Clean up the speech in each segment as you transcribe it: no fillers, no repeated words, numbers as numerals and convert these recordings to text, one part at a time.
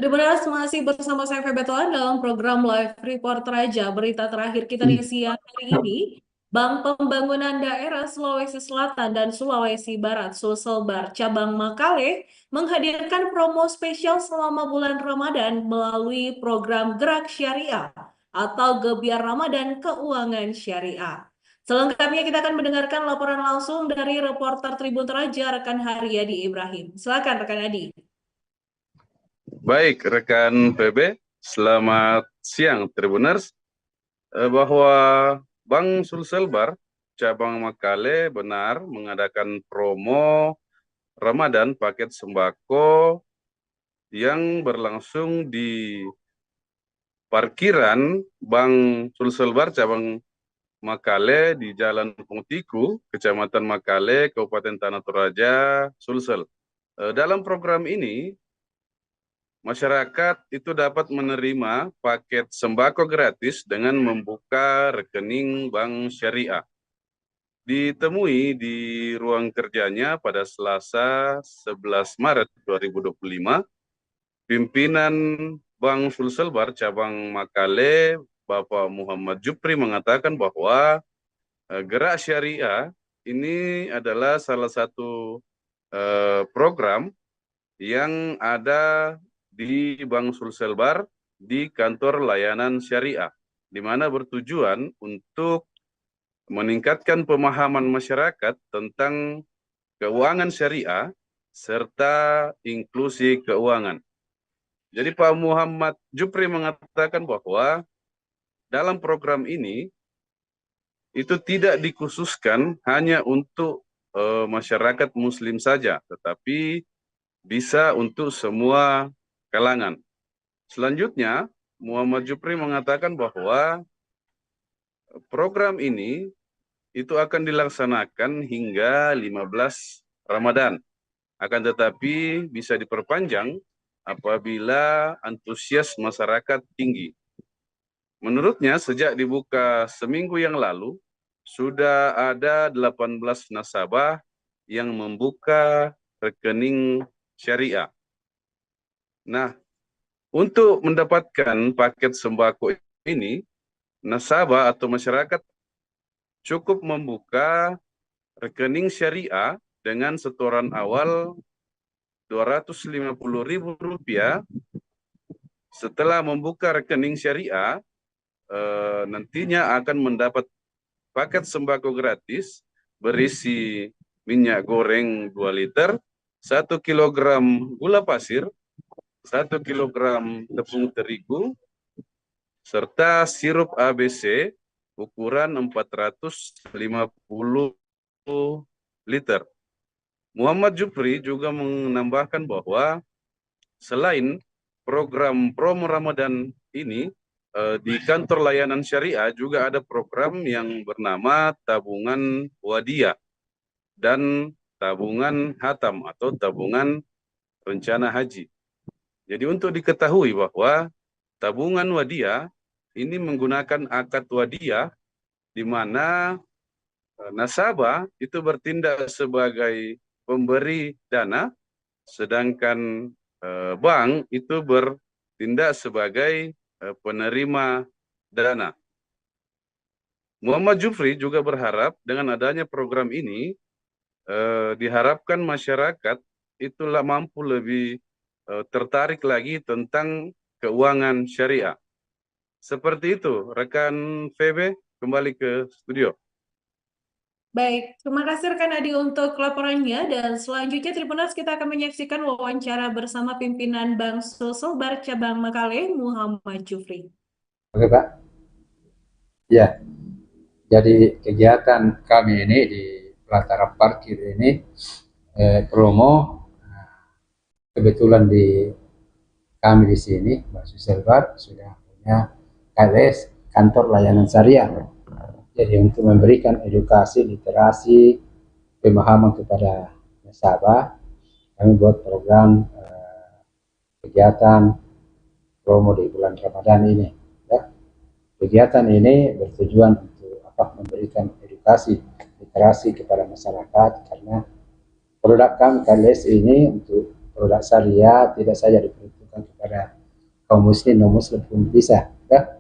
Terima kasih masih bersama saya Febe Toan dalam program Live Report Raja. Berita terakhir kita di siang hari ini, Bank Pembangunan Daerah Sulawesi Selatan dan Sulawesi Barat Sulselbar Cabang Makale menghadirkan promo spesial selama bulan Ramadan melalui program Gerak Syariah atau Gebiar Ramadan Keuangan Syariah. Selengkapnya kita akan mendengarkan laporan langsung dari reporter Tribun Raja rekan Haryadi Ibrahim. Silakan rekan Adi. Baik, rekan PB, selamat siang Tribuners. Bahwa Bank Sulselbar cabang Makale benar mengadakan promo Ramadan paket sembako yang berlangsung di parkiran Bank Sulselbar cabang Makale di Jalan Pungtiku, Kecamatan Makale, Kabupaten Tanah Toraja, Sulsel. Dalam program ini, masyarakat itu dapat menerima paket sembako gratis dengan membuka rekening bank syariah. Ditemui di ruang kerjanya pada Selasa 11 Maret 2025, pimpinan Bank Sulselbar cabang Makale, Bapak Muhammad Jupri mengatakan bahwa gerak syariah ini adalah salah satu program yang ada di Bank Sulselbar di kantor layanan syariah, di mana bertujuan untuk meningkatkan pemahaman masyarakat tentang keuangan syariah serta inklusi keuangan. Jadi Pak Muhammad Jupri mengatakan bahwa dalam program ini itu tidak dikhususkan hanya untuk masyarakat muslim saja, tetapi bisa untuk semua kalangan. Selanjutnya, Muhammad Jupri mengatakan bahwa program ini itu akan dilaksanakan hingga 15 Ramadan. Akan tetapi bisa diperpanjang apabila antusias masyarakat tinggi. Menurutnya, sejak dibuka seminggu yang lalu, sudah ada 18 nasabah yang membuka rekening syariah. Nah, untuk mendapatkan paket sembako ini, nasabah atau masyarakat cukup membuka rekening syariah dengan setoran awal Rp250.000. Setelah membuka rekening syariah, nantinya akan mendapat paket sembako gratis berisi minyak goreng 2 liter, 1 kilogram gula pasir, 1 kilogram tepung terigu, serta sirup ABC ukuran 450 liter. Muhammad Jupri juga menambahkan bahwa selain program promo Ramadan ini, di kantor layanan syariah juga ada program yang bernama tabungan wadiyah dan tabungan hatam atau tabungan rencana haji. Jadi untuk diketahui bahwa tabungan wadiyah ini menggunakan akad wadiyah di mana nasabah itu bertindak sebagai pemberi dana, sedangkan bank itu bertindak sebagai penerima dana. Muhammad Jufri juga berharap dengan adanya program ini diharapkan masyarakat itulah mampu lebih tertarik lagi tentang keuangan syariah. Seperti itu, rekan VB, kembali ke studio. Baik, terima kasih rekan Adi untuk laporannya dan selanjutnya Tribunas kita akan menyaksikan wawancara bersama pimpinan Bank Sulselbar Cabang Makale Muhammad Jufri. Oke Pak, ya jadi kegiatan kami ini di pelataran parkir ini promo kebetulan kami di sini Bank Sulselbar sudah punya KLS kantor layanan syariah. Jadi untuk memberikan edukasi, literasi, pemahaman kepada nasabah, kami buat program kegiatan promo di bulan Ramadan ini. Ya. Kegiatan ini bertujuan untuk memberikan edukasi, literasi kepada masyarakat karena produk kami KLS ini untuk produk syariah tidak saja diperuntukkan disalurkan kepada kaum muslim, non-muslim pun bisa. Ya.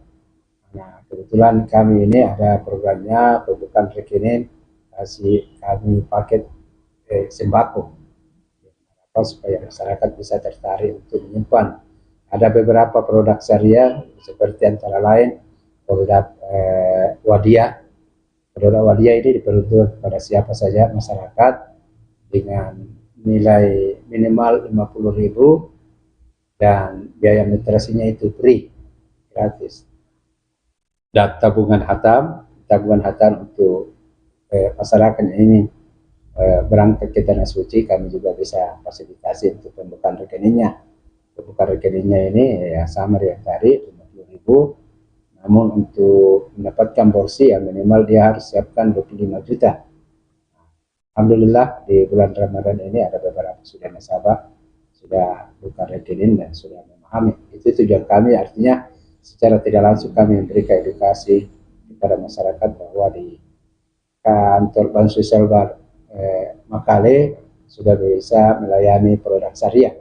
Nah, kebetulan kami ini ada programnya pembukaan rekening, kasih kami paket sembako supaya masyarakat bisa tertarik untuk menyimpan. Ada beberapa produk syariah seperti antara lain produk Wadiyah. Produk Wadiyah ini diperuntukkan kepada siapa saja masyarakat dengan nilai minimal 50.000 dan biaya administrasinya itu free, gratis. Dan tabungan hatam untuk masyarakat ini berangkat ke Tanah Suci, kami juga bisa fasilitasi untuk pembukaan rekeningnya. Pembukaan rekeningnya ini ya sama dengan tadi 50.000, namun untuk mendapatkan porsi yang minimal dia harus siapkan 25 juta. Alhamdulillah di bulan Ramadan ini ada beberapa sudah nasabah sudah buka rekening dan sudah memahami. Itu tujuan kami, artinya secara tidak langsung kami memberikan edukasi kepada masyarakat bahwa di kantor Bank Sosial Makale sudah bisa melayani produk syariah.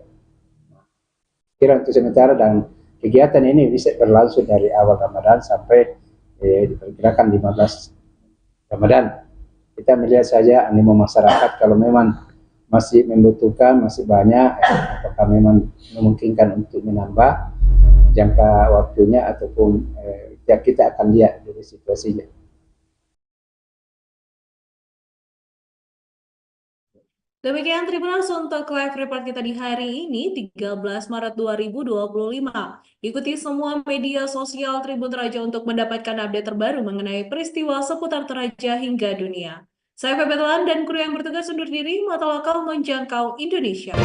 Kira untuk sementara dan kegiatan ini bisa berlangsung dari awal Ramadan sampai diperkirakan 15 Ramadan. Kita melihat saja animo masyarakat, kalau memang masih membutuhkan, masih banyak, apakah memang memungkinkan untuk menambah jangka waktunya ataupun ya kita akan lihat dari situasinya. Demikian Tribuners untuk live report kita di hari ini 13 Maret 2025. Ikuti semua media sosial Tribun Teraja untuk mendapatkan update terbaru mengenai peristiwa seputar Teraja hingga dunia. Saya Febetelan dan kru yang bertugas undur diri, mata lokal menjangkau Indonesia.